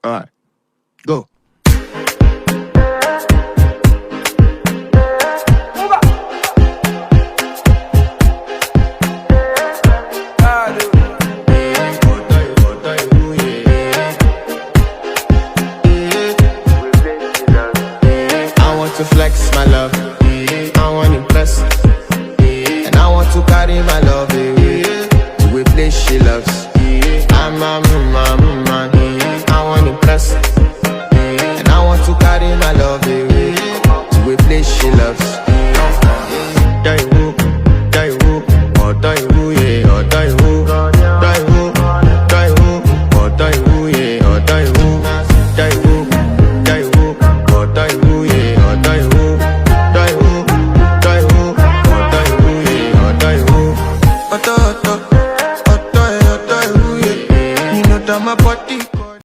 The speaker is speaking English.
Alright, go. To flex my love, I want to impress, and I want to carry my love away to a place she loves. I'm a man, I want to impress, and I want to carry my love away to a place she loves. Die who, or die who, yeah, or die who, die who, die who, or die who, yeah, or die who, die who, die who, or die who, yeah. My body